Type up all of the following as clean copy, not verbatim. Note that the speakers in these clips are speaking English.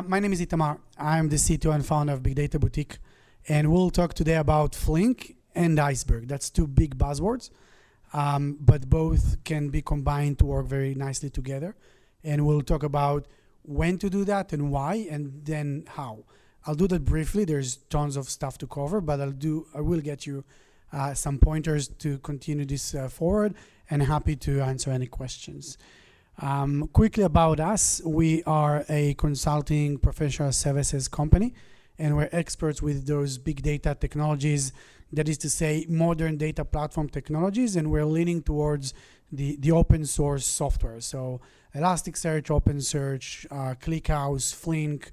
My name is Itamar. I'm the CTO and founder of BigData Boutique, and we'll talk today about Flink and Iceberg. That's two big buzzwords, but both can be combined to work very nicely together. And we'll talk about when to do that and why, and then how. I'll do that briefly. There's tons of stuff to cover, but I will get you some pointers to continue this forward, and happy to answer any questions. Quickly about us, we are a consulting professional services company, and we're experts with those big data technologies, that is to say modern data platform technologies, and we're leaning towards the open source software. So Elasticsearch, OpenSearch, ClickHouse, Flink,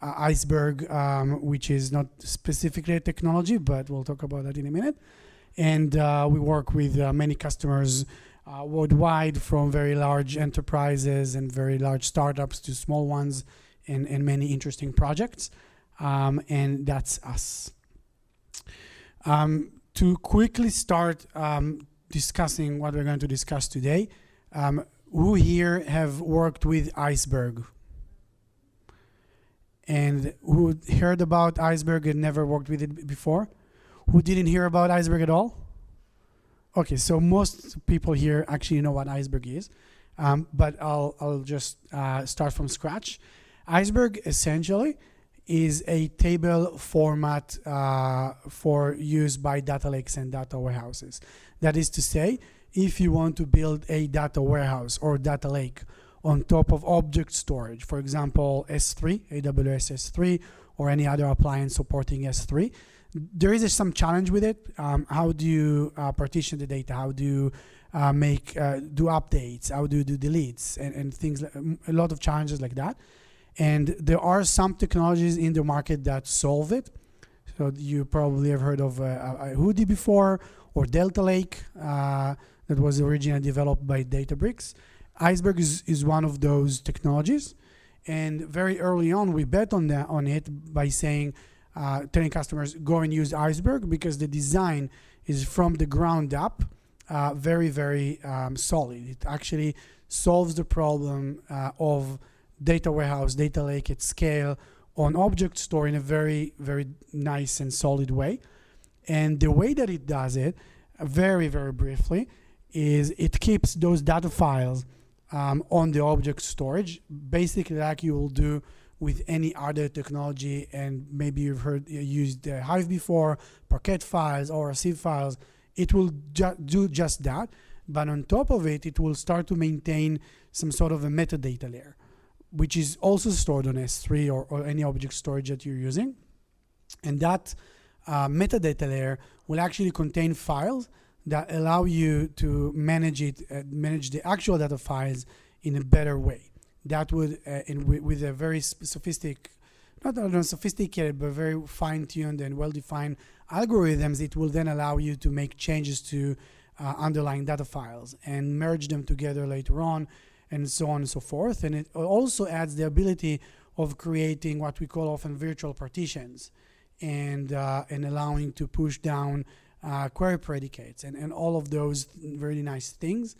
Iceberg, which is not specifically a technology, but we'll talk about that in a minute. And we work with many customers worldwide, from very large enterprises and very large startups to small ones, and many interesting projects. And that's us. To quickly start discussing what we're going to discuss today, who here have worked with Iceberg? And who heard about Iceberg and never worked with it before? Who didn't hear about Iceberg at all? Okay, so most people here actually know what Iceberg is, but I'll just start from scratch. Iceberg essentially is a table format for use by data lakes and data warehouses. That is to say, if you want to build a data warehouse or data lake on top of object storage, for example, S3, AWS S3, or any other appliance supporting S3, there is some challenge with it. How do you partition the data? How do you do updates? How do you do deletes and things? A lot of challenges like that. And there are some technologies in the market that solve it. So you probably have heard of Hoodie before, or Delta Lake, that was originally developed by Databricks. Iceberg is one of those technologies. And very early on, we bet on it by saying, telling customers, go and use Iceberg, because the design is from the ground up, very, very solid. It actually solves the problem of data warehouse, data lake at scale on object store in a very, very nice and solid way. And the way that it does it, very, very briefly, is it keeps those data files on the object storage, basically like you will do with any other technology. And maybe you've used Hive before, Parquet files or Sieve files. It will do just that, but on top of it, it will start to maintain some sort of a metadata layer, which is also stored on S3 or any object storage that you're using. And that metadata layer will actually contain files that allow you to manage the actual data files in a better way. That would, with a very sophisticated, but very fine-tuned and well-defined algorithms, it will then allow you to make changes to underlying data files and merge them together later on, and so on and so forth. And it also adds the ability of creating what we call often virtual partitions, and allowing to push down query predicates and all of those really nice things.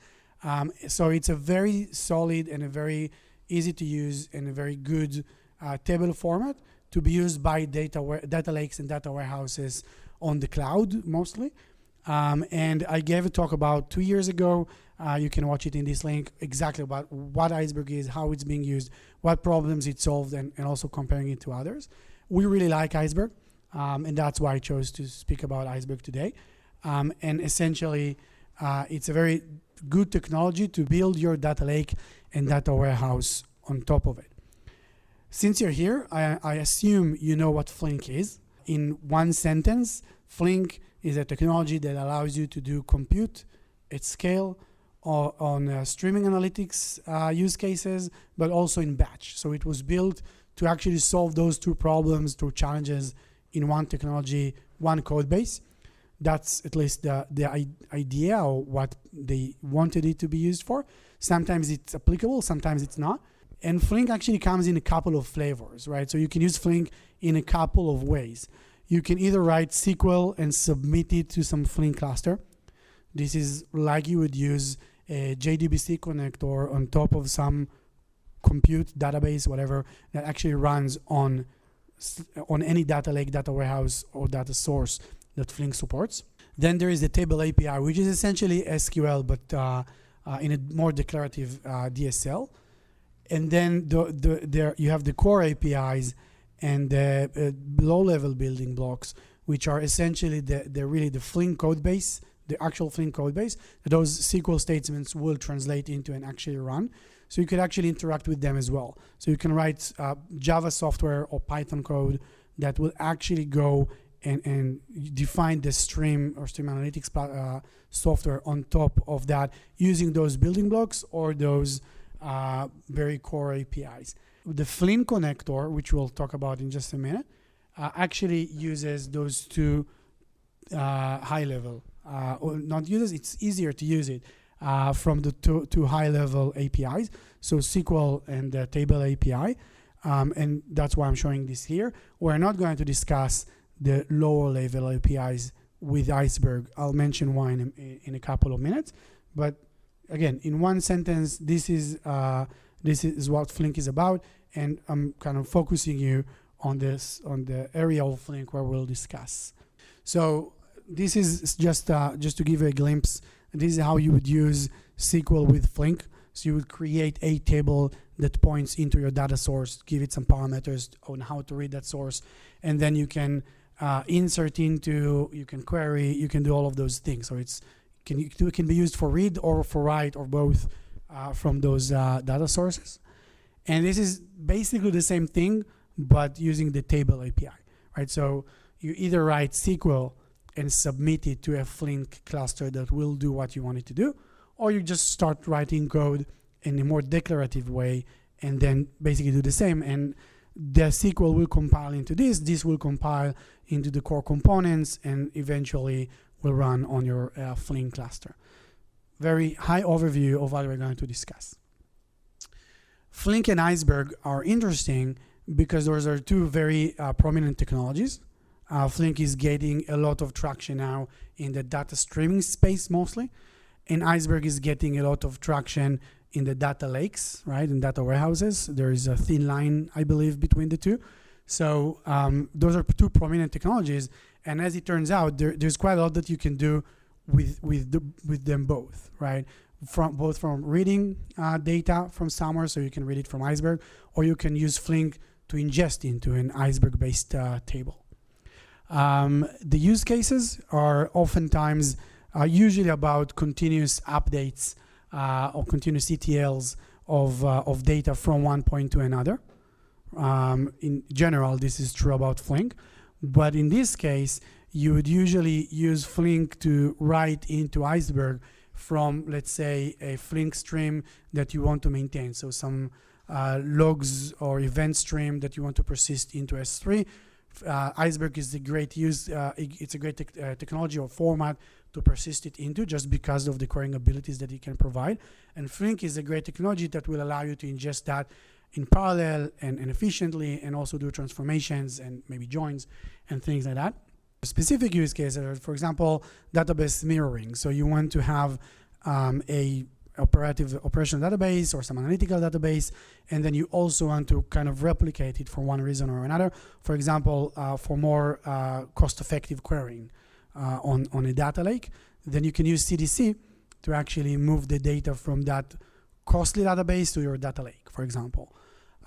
So it's a very solid and a very easy to use and a very good table format to be used by data lakes and data warehouses on the cloud mostly. And I gave a talk about 2 years ago. You can watch it in this link, exactly about what Iceberg is, how it's being used, what problems it solved, and also comparing it to others. We really like Iceberg, and that's why I chose to speak about Iceberg today. And essentially, it's a very good technology to build your data lake and data warehouse on top of it. Since you're here, I assume you know what Flink is. In one sentence, Flink is a technology that allows you to do compute at scale on streaming analytics use cases, but also in batch. So it was built to actually solve those two problems, two challenges in one technology, one code base. That's at least the idea, or what they wanted it to be used for. Sometimes it's applicable, sometimes it's not. And Flink actually comes in a couple of flavors, right? So you can use Flink in a couple of ways. You can either write SQL and submit it to some Flink cluster. This is like you would use a JDBC connector on top of some compute database, whatever, that actually runs on any data lake, data warehouse, or data source that Flink supports. Then there is the table API, which is essentially SQL, but in a more declarative DSL. And then there you have the core APIs and the low-level building blocks, which are essentially really the Flink code base, the actual Flink code base. Those SQL statements will translate into and actually run. So you could actually interact with them as well. So you can write Java software or Python code that will actually go and define the stream or stream analytics software on top of that using those building blocks or those very core APIs. The Flink connector, which we'll talk about in just a minute, actually uses those two high-level, or not uses, it's easier to use it from the two high-level APIs, so SQL and the table API, and that's why I'm showing this here. We're not going to discuss the lower-level APIs with Iceberg. I'll mention why in a couple of minutes, but again, in one sentence, this is what Flink is about, and I'm kind of focusing you on the area of Flink where we'll discuss. So this is just to give you a glimpse. This is how you would use SQL with Flink. So you would create a table that points into your data source, give it some parameters on how to read that source, and then you can insert into, you can query, you can do all of those things. So it can be used for read or for write or both from those data sources. And this is basically the same thing, but using the table API, right? So you either write SQL and submit it to a Flink cluster that will do what you want it to do, or you just start writing code in a more declarative way and then basically do the same. And the SQL will compile into this will compile into the core components, and eventually will run on your Flink cluster. Very high overview of what we're going to discuss. Flink and Iceberg are interesting because those are two very prominent technologies. Flink is getting a lot of traction now in the data streaming space mostly, and Iceberg is getting a lot of traction in the data lakes, right, in data warehouses. There is a thin line, I believe, between the two. So those are two prominent technologies, and as it turns out, there's quite a lot that you can do with them both, right? Both from reading data from somewhere, so you can read it from Iceberg, or you can use Flink to ingest into an Iceberg-based table. The use cases are oftentimes usually about continuous updates or continuous ETLs of data from one point to another. In general, this is true about Flink, but in this case, you would usually use Flink to write into Iceberg from, let's say, a Flink stream that you want to maintain. So some logs or event stream that you want to persist into S3. Iceberg is a great it's a great technology or format to persist it into, just because of the querying abilities that it can provide. And Flink is a great technology that will allow you to ingest that in parallel and efficiently, and also do transformations and maybe joins and things like that. Specific use cases are, for example, database mirroring. So you want to have a operational database or some analytical database, and then you also want to kind of replicate it for one reason or another. For example, for more cost-effective querying on a data lake, then you can use CDC to actually move the data from that costly database to your data lake, for example.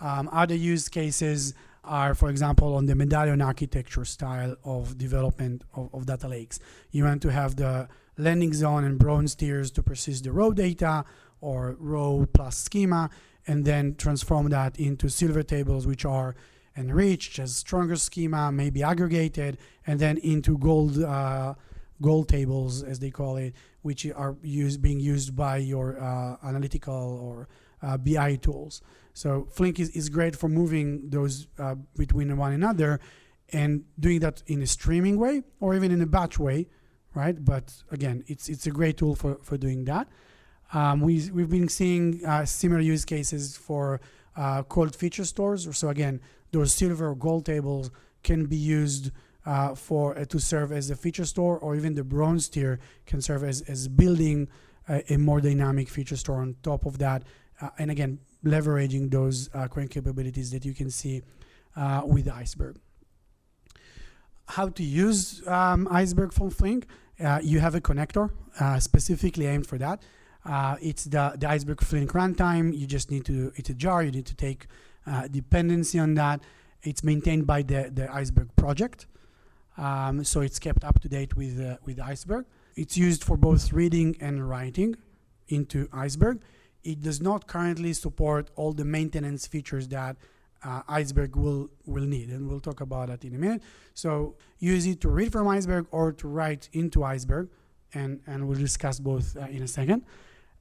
Other use cases are, for example, on the medallion architecture style of development of data lakes. You want to have the landing zone and bronze tiers to persist the raw data or row plus schema, and then transform that into silver tables, which are enriched as stronger schema, maybe aggregated, and then into gold tables, as they call it, which are being used by your analytical or BI tools. So Flink is great for moving those between one another and doing that in a streaming way or even in a batch way, right? But again, it's a great tool for doing that. We've been seeing similar use cases for cold feature stores. So again, those silver or gold tables can be used to serve as a feature store, or even the bronze tier can serve as building a more dynamic feature store on top of that. And again, leveraging those querying capabilities that you can see with Iceberg. How to use Iceberg from Flink? You have a connector specifically aimed for that. It's the Iceberg Flink runtime. You just need to, it's a jar, you need to take dependency on that. It's maintained by the Iceberg project. So it's kept up to date with Iceberg. It's used for both reading and writing into Iceberg. It does not currently support all the maintenance features that Iceberg will need, and we'll talk about that in a minute. So use it to read from Iceberg or to write into Iceberg, and we'll discuss both in a second.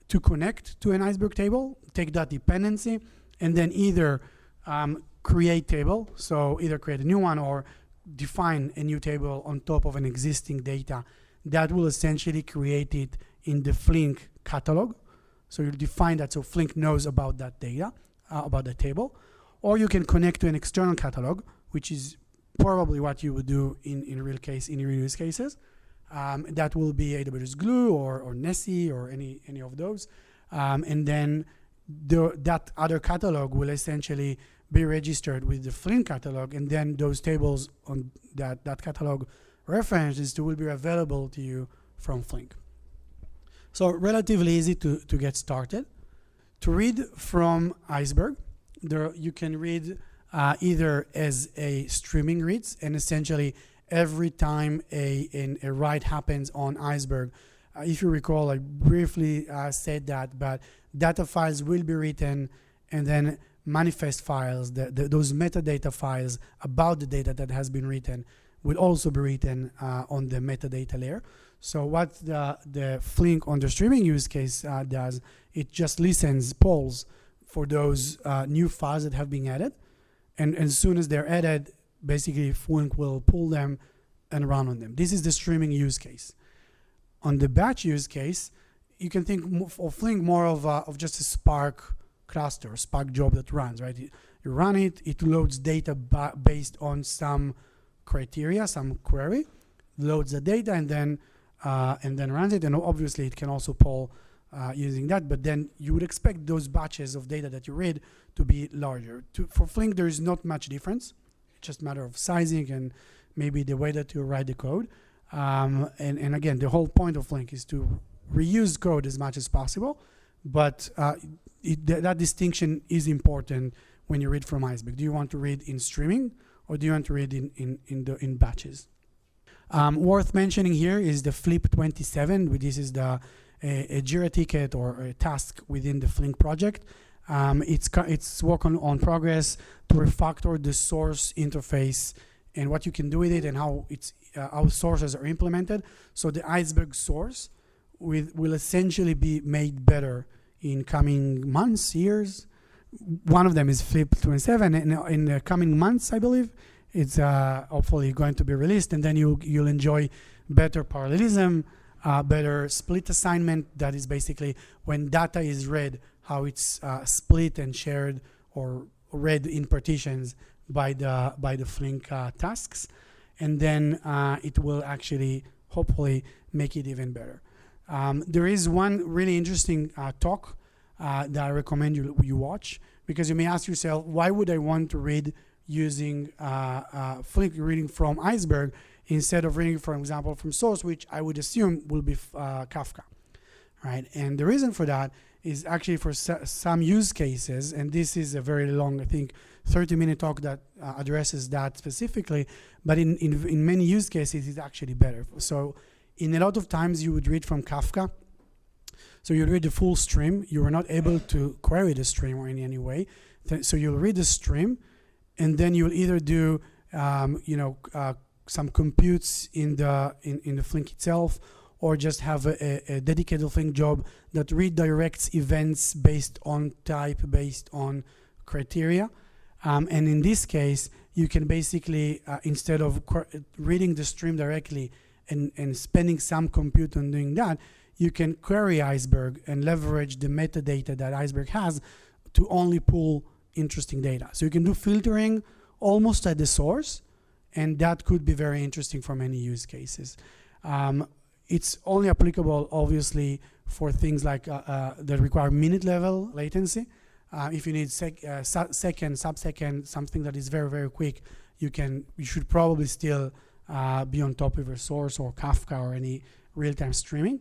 To connect to an Iceberg table, take that dependency and then either create table, so either create a new one or define a new table on top of an existing data that will essentially create it in the Flink catalog. So you'll define that so Flink knows about that data, about the table. Or you can connect to an external catalog, which is probably what you would do in real use cases. That will be AWS Glue or Nessie or any of those. And then that other catalog will essentially be registered with the Flink catalog, and then those tables on that catalog references will be available to you from Flink. So relatively easy to get started. To read from Iceberg, you can read either as a streaming reads, and essentially every time a write happens on Iceberg, if you recall, I briefly said that, but data files will be written, and then manifest files, those metadata files about the data that has been written, will also be written on the metadata layer. So what the Flink on the streaming use case does, it just listens, polls for those new files that have been added, and as soon as they're added, basically Flink will pull them and run on them. This is the streaming use case. On the batch use case, you can think of Flink more of just a Spark cluster, Spark job that runs, right? You run it, it loads data based on some criteria, some query, loads the data, and then runs it. And obviously, it can also poll using that. But then you would expect those batches of data that you read to be larger. For Flink, there is not much difference. It's just a matter of sizing and maybe the way that you write the code. And again, the whole point of Flink is to reuse code as much as possible. But that distinction is important when you read from Iceberg. Do you want to read in streaming, or do you want to read in batches? Worth mentioning here is the Flip 27. This is a Jira ticket or a task within the Flink project. It's work on progress to refactor the source interface and what you can do with it, and how sources are implemented. So the Iceberg source will essentially be made better in coming months, years. One of them is Flip 27. In the coming months, I believe, it's hopefully going to be released, and then you'll enjoy better parallelism, better split assignment. That is basically when data is read, how it's split and shared or read in partitions by the Flink tasks, and then it will actually hopefully make it even better. There is one really interesting talk that I recommend you watch, because you may ask yourself, why would I want to read using Flink reading from Iceberg instead of reading, for example, from source, which I would assume will be Kafka, right? And the reason for that is actually for some use cases, and this is a very long, I think, 30-minute talk that addresses that specifically, but in many use cases, it's actually better. So in a lot of times, you would read from Kafka. So you read the full stream. You are not able to query the stream or in any way. So you'll read the stream, and then you'll either do some computes in the Flink itself, or just have a dedicated Flink job that redirects events based on type, based on criteria. And in this case, you can basically, instead of reading the stream directly and spending some compute on doing that, you can query Iceberg and leverage the metadata that Iceberg has to only pull interesting data. So you can do filtering almost at the source, and that could be very interesting for many use cases. It's only applicable, obviously, for things like that require minute level latency. If you need second, sub-second, something that is very, very quick, you should probably still be on top of your source or Kafka or any real-time streaming.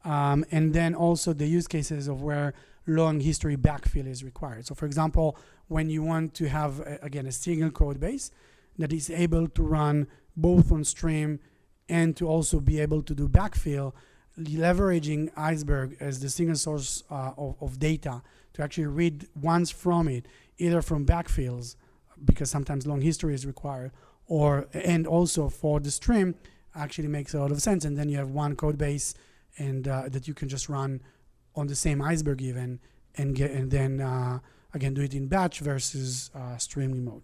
And then also the use cases of where long history backfill is required. So for example, when you want to have, again, a single code base that is able to run both on stream and to also be able to do backfill, leveraging Iceberg as the single source of data to actually read once from it, either from backfills, because sometimes long history is required, and also for the stream, actually makes a lot of sense. And then you have one code base and that you can just run on the same Iceberg even, and then again do it in batch versus streaming mode.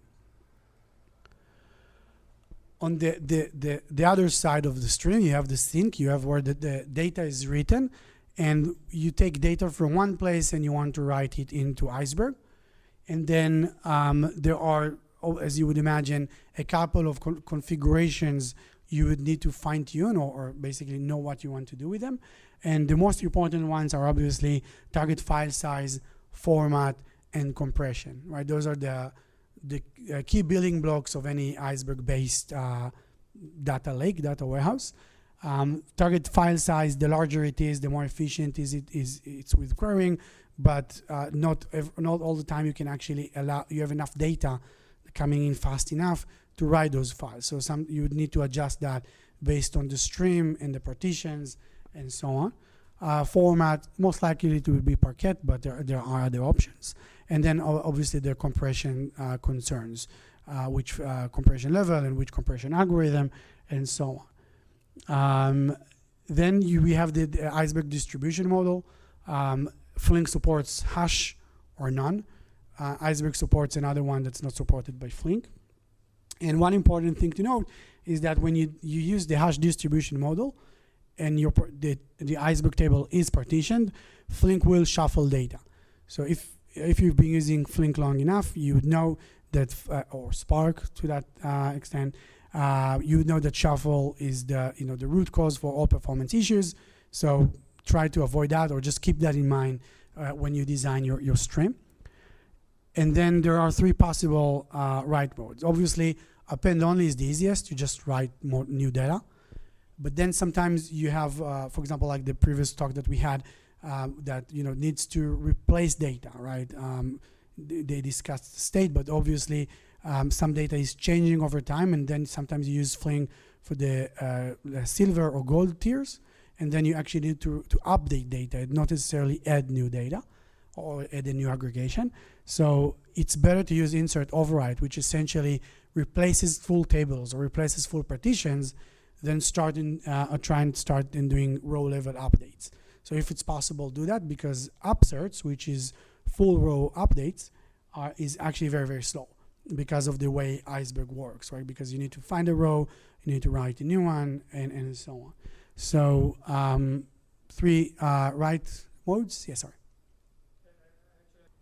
On the other side of the stream, you have the sink. You have where the data is written, and you take data from one place and you want to write it into Iceberg. And then there are, as you would imagine, a couple of configurations you would need to fine tune or basically know what you want to do with them. And the most important ones are obviously target file size, format, and compression, right? Those are the key building blocks of any Iceberg-based data lake, data warehouse. Target file size, the larger it is, the more efficient it's with querying, but not all the time you can actually you have enough data coming in fast enough to write those files. So you would need to adjust that based on the stream and the partitions and so on. Format, most likely it will be Parquet, but there are other options. And then obviously the compression concerns, which compression level and which compression algorithm and so on. Then we have the Iceberg distribution model. Flink supports hash or none. Iceberg supports another one that's not supported by Flink. And one important thing to note is that when you use the hash distribution model and the Iceberg table is partitioned, Flink will shuffle data. So if you've been using Flink long enough, you would know that, or Spark to that extent, you would know that shuffle is the root cause for all performance issues. So try to avoid that, or just keep that in mind when you design your stream. And then there are three possible write modes. Obviously, append only is the easiest. You just write more new data. But then sometimes you have, for example, like the previous talk that we had, that needs to replace data, right? They discussed state, but obviously some data is changing over time, and then sometimes you use Flink for the silver or gold tiers, and then you actually need to update data, not necessarily add new data or add a new aggregation. So it's better to use insert override, which essentially replaces full tables or replaces full partitions, then try and start doing row level updates. So if it's possible, do that, because upserts, which is full row updates, is actually very, very slow because of the way Iceberg works, right? Because you need to find a row, you need to write a new one, and so on. So three write modes. Yes, sorry.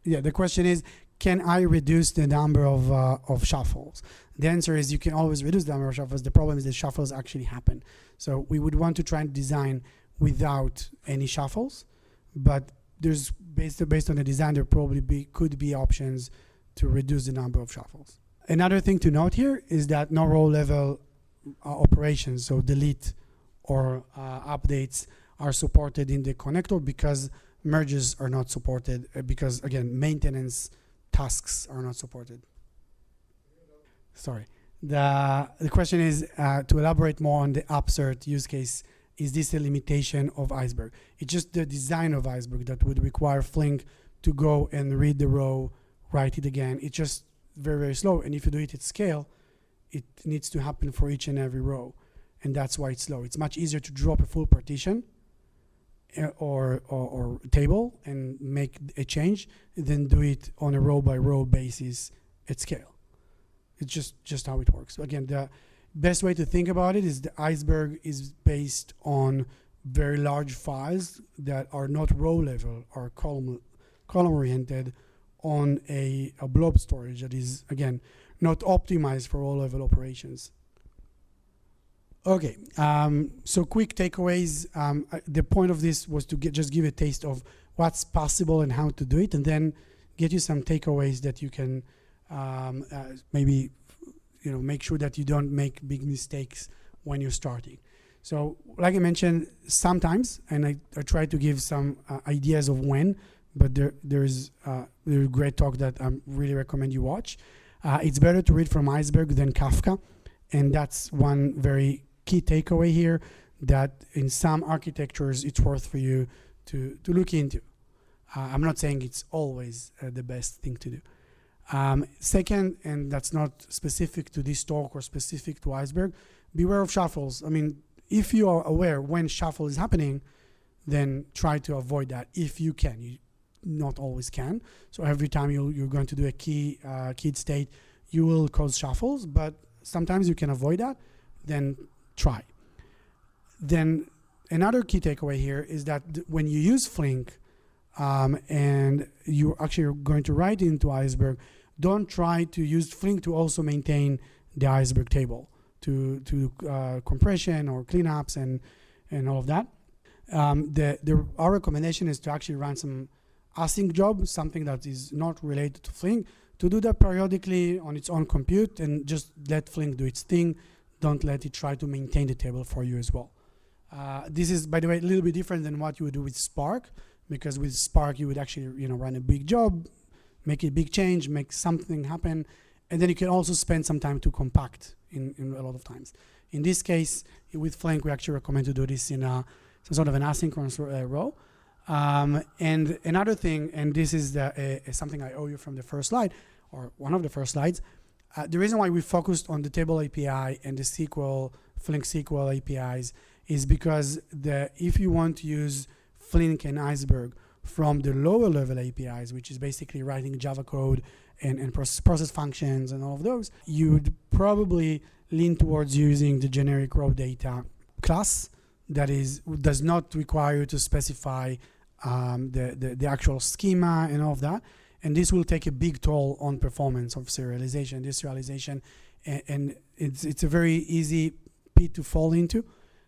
Yeah, the question is, can I reduce the number of shuffles? The answer is you can always reduce the number of shuffles. The problem is that shuffles actually happen. So we would want to try and design without any shuffles, but there's based on the design, there probably could be options to reduce the number of shuffles. Another thing to note here is that no row level operations, so delete or updates, are supported in the connector because merges are not supported, because again, maintenance tasks are not supported. Sorry. The question is to elaborate more on the upsert use case. Is this a limitation of Iceberg? It's just the design of Iceberg that would require Flink to go and read the row, write it again. It's just very, very slow. And if you do it at scale, it needs to happen for each and every row. And that's why it's slow. It's much easier to drop a full partition or table and make a change than do it on a row by row basis at scale. It's just how it works. Again, the best way to think about it is the Iceberg is based on very large files that are not row level or column oriented on a blob storage that is, again, not optimized for row level operations. Okay, so quick takeaways. The point of this was to just give a taste of what's possible and how to do it, and then get you some takeaways that you can maybe make sure that you don't make big mistakes when you're starting. So like I mentioned, sometimes, and I try to give some ideas of when, but there's a great talk that I really recommend you watch. It's better to read from Iceberg than Kafka, and that's one very key takeaway here, that in some architectures it's worth for you to look into. I'm not saying it's always the best thing to do. Second, and that's not specific to this talk or specific to Iceberg, beware of shuffles. I mean, if you are aware when shuffle is happening, then try to avoid that if you can. You not always can. So every time you're going to do a keyed state, you will cause shuffles, but sometimes you can avoid that, then try. Then another key takeaway here is that when you use Flink and you actually are going to write into Iceberg, don't try to use Flink to also maintain the Iceberg table to compression or cleanups and all of that. Our recommendation is to actually run some async job, something that is not related to Flink, to do that periodically on its own compute and just let Flink do its thing. Don't let it try to maintain the table for you as well. This is, by the way, a little bit different than what you would do with Spark, because with Spark you would actually run a big job, make a big change, make something happen, and then you can also spend some time to compact in a lot of times. In this case, with Flink, we actually recommend to do this in some sort of an asynchronous row. And another thing, and this is something I owe you from the first slide, or one of the first slides, the reason why we focused on the table API and the SQL, Flink SQL APIs is because if you want to use Flink and Iceberg from the lower level APIs, which is basically writing Java code and process functions and all of those, you would probably lean towards using the generic raw data class that does not require you to specify the actual schema and all of that. And this will take a big toll on performance of serialization, deserialization, and it's a very easy pit to fall into.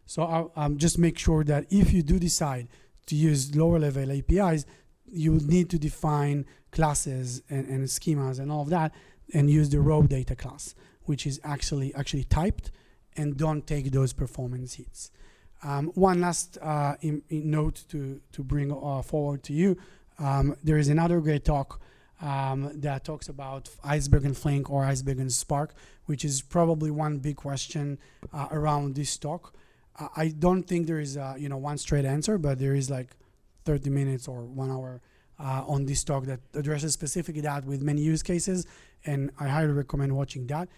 So just make sure that if you do decide to use lower level APIs, you will need to define classes and schemas and all of that, and use the raw data class, which is actually typed, and don't take those performance hits. One last note to bring forward to you. There is another great talk that talks about Iceberg and Flink, or Iceberg and Spark, which is probably one big question around this talk. I don't think there is one straight answer, but there is like 30 minutes or 1 hour on this talk that addresses specifically that with many use cases, and I highly recommend watching that.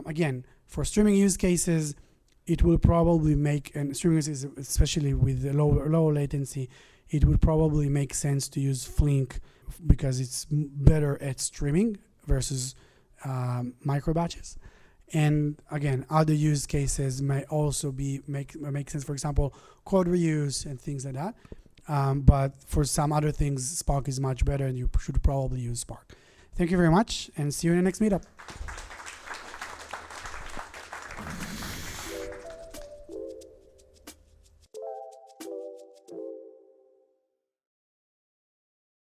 Again, for streaming use cases, it will probably make, and streaming use cases, especially with the lower latency, it would probably make sense to use Flink because it's better at streaming versus micro batches. And again, other use cases may also make sense. For example, code reuse and things like that. But for some other things, Spark is much better, and you should probably use Spark. Thank you very much, and see you in the next meetup.